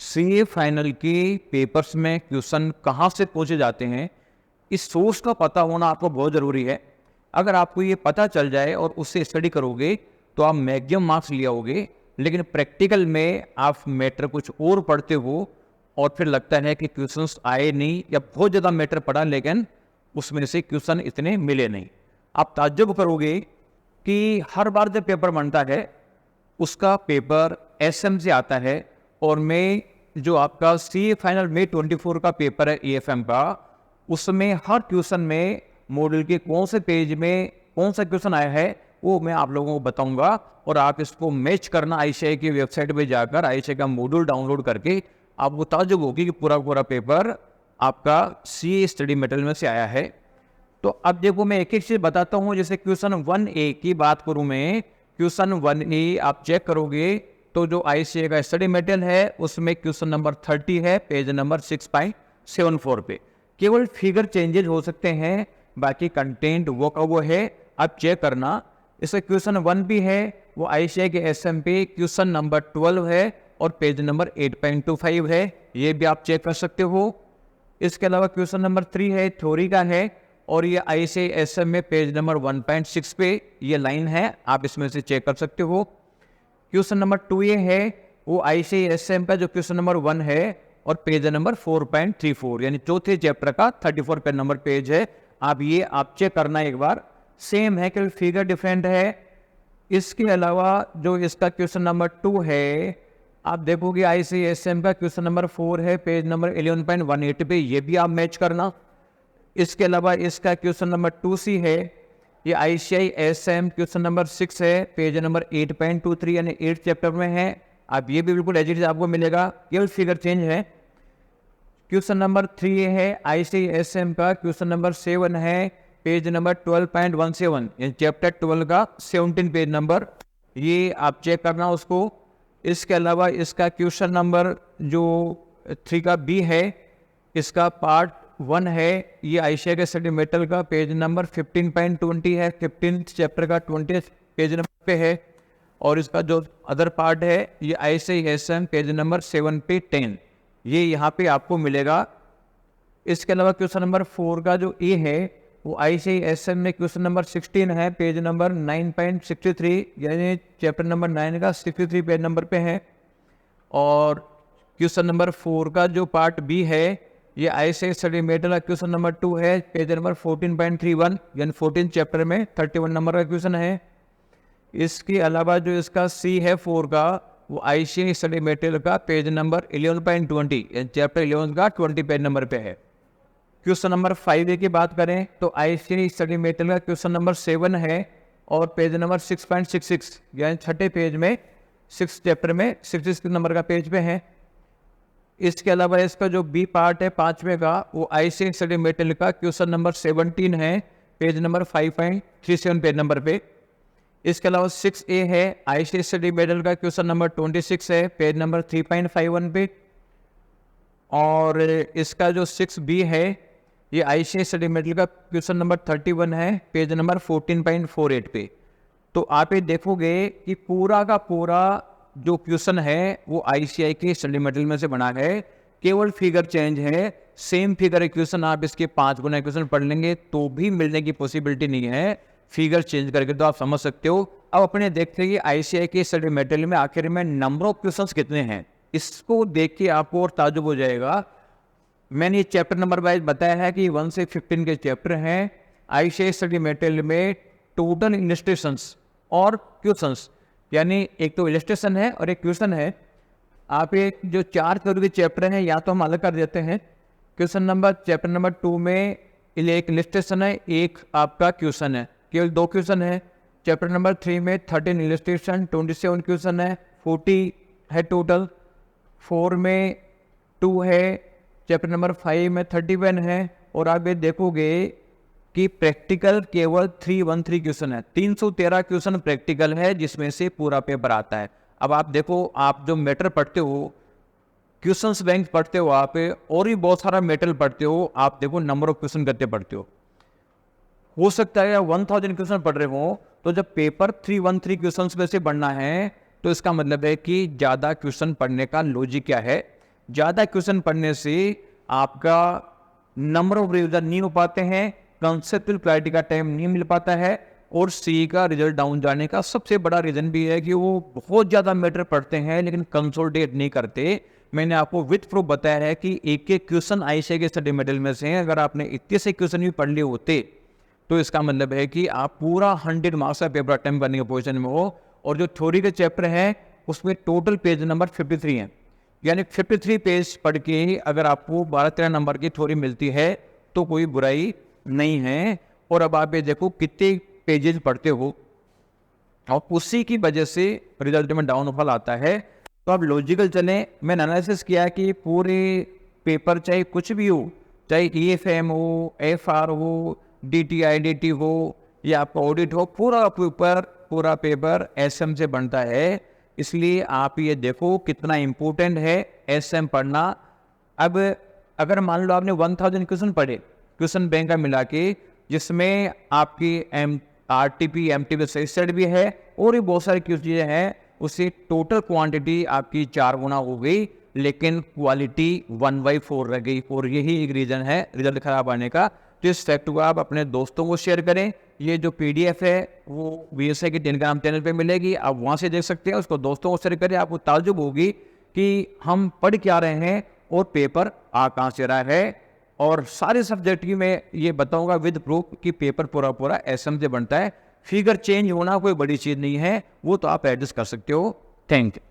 CA final के papers में question कहाँ से पूछे जाते हैं, इस सोर्स का पता होना आपको बहुत ज़रूरी है। अगर आपको ये पता चल जाए और उससे स्टडी करोगे तो आप मैक्सिमम मार्क्स ले आओगे। लेकिन प्रैक्टिकल में आप मैटर कुछ और पढ़ते हो और फिर लगता है कि क्वेश्चंस आए नहीं या बहुत ज़्यादा मैटर पढ़ा लेकिन उसमें से क्वेश्चन इतने मिले नहीं। आप ताज्जुब करोगे कि हर बार जब पेपर बनता है उसका पेपर एसएम से आता है और मैं जो आपका सी फाइनल में 24 का पेपर है एएफएम का, उसमें हर क्वेश्चन में मॉडल के कौन से पेज में कौन सा क्वेश्चन आया है वो मैं आप लोगों को बताऊंगा। और आप इसको मैच करना आईसीएआई की वेबसाइट पे जाकर आईसीएआई का मॉड्यूल डाउनलोड करके आपको ताज्जुब होगी कि पूरा पूरा पेपर आपका सी स्टडी मटेरियल में से आया है। तो अब देखो मैं एक एक चीज बताता हूँ। जैसे क्वेश्चन 1A की बात करूँ मैं, क्वेश्चन 1A आप चेक करोगे तो जो आईसीएआई का स्टडी मटेरियल है उसमें क्वेश्चन नंबर 30 है, पेज नंबर 6.74 पे। केवल फिगर चेंजेज हो सकते हैं, बाकी कंटेंट वो का वो है, आप चेक करना। इसका क्वेश्चन 1B है वो आईसीएआई के एसएम पे क्वेश्चन नंबर 12 है और पेज नंबर 8.25 है, ये भी आप चेक कर सकते हो। इसके अलावा क्वेश्चन नंबर 3 है, थ्योरी का है और ये आईसीएआई एसएम में पेज नंबर 1.6 पे ये लाइन है, आप इसमें से चेक कर सकते हो। क्वेश्चन नंबर 2A है वो आईसीएआई एसएम का जो क्वेश्चन नंबर 1 है और पेज नंबर 4.34 यानी चौथे चैप्टर का 34 पेज नंबर पेज है। आप चेक करना एक बार, सेम है कि फिगर डिफरेंट है। इसके अलावा जो इसका क्वेश्चन नंबर 2 है आप देखोगे आईसीएआई एसएम का क्वेश्चन नंबर 4 है, पेज नंबर 11.18 पे, ये भी आप मैच करना। इसके अलावा इसका क्वेश्चन नंबर 2C है, ये आईसीएआई एसएम क्वेश्चन नंबर 6 है, पेज नंबर 8.23 यानी 8 चैप्टर में है, आप ये भी बिल्कुल एजिट आपको मिलेगा, केवल फिगर चेंज है। क्वेश्चन नंबर 3 है आईसीएआई एसएम का क्वेश्चन नंबर 7 है, पेज नंबर 12.17 यानी चैप्टर 12 का 17 पेज नंबर, ये आप चेक करना उसको। इसके अलावा इसका क्वेश्चन नंबर जो 3 का B है, इसका पार्ट 1 है, ये आईसीएआई के स्टडी मटेरियल का पेज नंबर 15.20 है, 15 चैप्टर का 20 पेज नंबर पे है। और इसका जो अदर पार्ट है ये आईसीएआई एसएम पेज नंबर 7 पे 10, ये यहाँ पे आपको मिलेगा। इसके अलावा क्वेश्चन नंबर 4 का जो A है वो आईसीएआई एसएम में क्वेश्चन नंबर 16 है, पेज नंबर 9.63 यानी चैप्टर नंबर 9 का 63 पेज नंबर पे है। और क्वेश्चन नंबर 4 का जो पार्ट B है ये आईसीएआई स्टडी मटेरियल का क्वेश्चन नंबर 2 है, पेज नंबर 14.31 यानी 14 चैप्टर में 31 नंबर का क्वेश्चन है। इसके अलावा जो इसका C है 4 का वो आईसीएआई स्टडी मटेरियल का पेज नंबर 11.20 यानी चैप्टर 11 का 20 पेज नंबर पे है। क्वेश्चन नंबर 5A की बात करें तो आईसीएआई स्टडी मटेरियल का क्वेश्चन नंबर 7 है और पेज नंबर 6.66 यानी छठे पेज में 6 चैप्टर में 66 नंबर का पेज पे है। इसके अलावा इसका जो B पार्ट है 5वें का वो आईसीएआई स्टडी मटेरियल का क्वेश्चन नंबर 17 है, पेज नंबर 5.37 पेज नंबर पे। इसके अलावा 6A है आईसीएआई स्टडी मटेरियल का क्वेश्चन नंबर 26 है, पेज नंबर 3.51 पे। और इसका जो 6B है ये आईसीएआई स्टडी मटेरियल का क्वेश्चन नंबर 31 है, पेज नंबर 14.48 पे। तो आप ये देखोगे कि पूरा का पूरा जो क्वेश्चन है वो आईसीएआई के स्टडी मटेरियल में से बना है, केवल फिगर चेंज है। सेम फिगर क्वेश्चन आप इसके 5 गुना क्वेश्चन पढ़ लेंगे तो भी मिलने की पॉसिबिलिटी नहीं है, फिगर चेंज करके तो आप समझ सकते हो। अब अपने देखते हैं कि आईसीएआई के स्टडी मटेरियल में आखिर में नंबर ऑफ क्वेश्चंस कितने हैं, इसको देख के आपको और ताजुब हो जाएगा। मैंने ये चैप्टर नंबर वाइज बताया है कि 1 से 15 के चैप्टर हैं आईसीएआई स्टडी मटेरियल में। टोटल इलस्ट्रेशंस और क्वेश्चंस यानी एक तो इलस्ट्रेशन है और एक क्वेश्चन है। आप एक जो 4 करोड़ के चैप्टर हैं या तो हम अलग कर देते हैं। क्वेश्चन नंबर चैप्टर नंबर 2 में एक इलस्ट्रेशन है, एक आपका क्वेश्चन है, केवल 2 क्वेश्चन है। चैप्टर नंबर 3 में 13 इलस्ट्रेशन 27 क्वेश्चन है, 40 है टोटल। 4 में 2 है, चैप्टर नंबर 5 में 31 है। और आप ये देखोगे कि प्रैक्टिकल केवल 313 क्वेश्चन है, 313 क्वेश्चन प्रैक्टिकल है जिसमें से पूरा पेपर आता है। अब आप देखो, आप जो मैटर पढ़ते हो, क्वेश्चंस बैंक पढ़ते हो, आप और भी बहुत सारा मैटर पढ़ते हो, आप देखो नंबर ऑफ क्वेश्चन करते पढ़ते हो सकता है 1000 क्वेश्चन पढ़ रहे हो, तो जब पेपर 313 क्वेश्चन में से बढ़ना है तो इसका मतलब है कि ज़्यादा क्वेश्चन पढ़ने का लॉजिक क्या है। ज़्यादा क्वेश्चन पढ़ने से आपका नंबर ऑफ रिविजन नहीं हो पाते हैं, कंसेप्चुअल क्लैरिटी का टाइम नहीं मिल पाता है, और सी का रिजल्ट डाउन जाने का सबसे बड़ा रीज़न भी है कि वो बहुत ज़्यादा मैटर पढ़ते हैं लेकिन कंसोलिडेट नहीं करते। मैंने आपको विथ प्रूफ बताया है कि एक एक क्वेश्चन आईसीए के स्टडी मटेरियल में से अगर आपने इतने से क्वेश्चन भी पढ़ लिए होते तो इसका मतलब है कि आप पूरा 100 मार्क्स का पेपर अटेम्प्ट करने के पोजीशन में हो। और जो थ्योरी के चैप्टर है उसमें टोटल पेज नंबर 53 है, यानी 53 पेज पढ़ के अगर आपको 12-13 नंबर की थ्योरी मिलती है तो कोई बुराई नहीं है। और अब आप ये देखो कितने पेजेस पढ़ते हो और उसी की वजह से रिजल्ट में डाउनफॉल आता है। तो आप लॉजिकल चलें। मैंने एनालिसिस किया कि पूरे पेपर चाहे कुछ भी हो, चाहे EFM हो, FR हो, DTI DT हो या आपका ऑडिट हो, पूरा पेपर SM से बनता है। इसलिए आप ये देखो कितना इम्पोर्टेंट है SM पढ़ना। अब अगर मान लो आपने 1000 क्वेश्चन पढ़े क्वेश्चन बैंक का मिला के, जिसमें आपकी RTP MTP सेट भी है और ये बहुत सारी चीज़ें हैं, उससे टोटल क्वांटिटी आपकी 4 गुना हो गई लेकिन क्वालिटी 1/4 रह गई। और यही एक रीज़न है रिजल्ट खराब आने का। तो इस फैक्ट को आप अपने दोस्तों को शेयर करें। ये जो PDF है वो VSI के टेलीग्राम चैनल पे मिलेगी, आप वहाँ से देख सकते हैं। उसको दोस्तों को शेयर करें, आपको ताज्जुब होगी कि हम पढ़ क्या रहे हैं और पेपर आ कहाँ से रहा है। और सारे सब्जेक्ट की मैं ये बताऊंगा विद प्रूफ कि पेपर पूरा SM से बनता है। फिगर चेंज होना कोई बड़ी चीज़ नहीं है, वो तो आप एडजस्ट कर सकते हो। Thank you.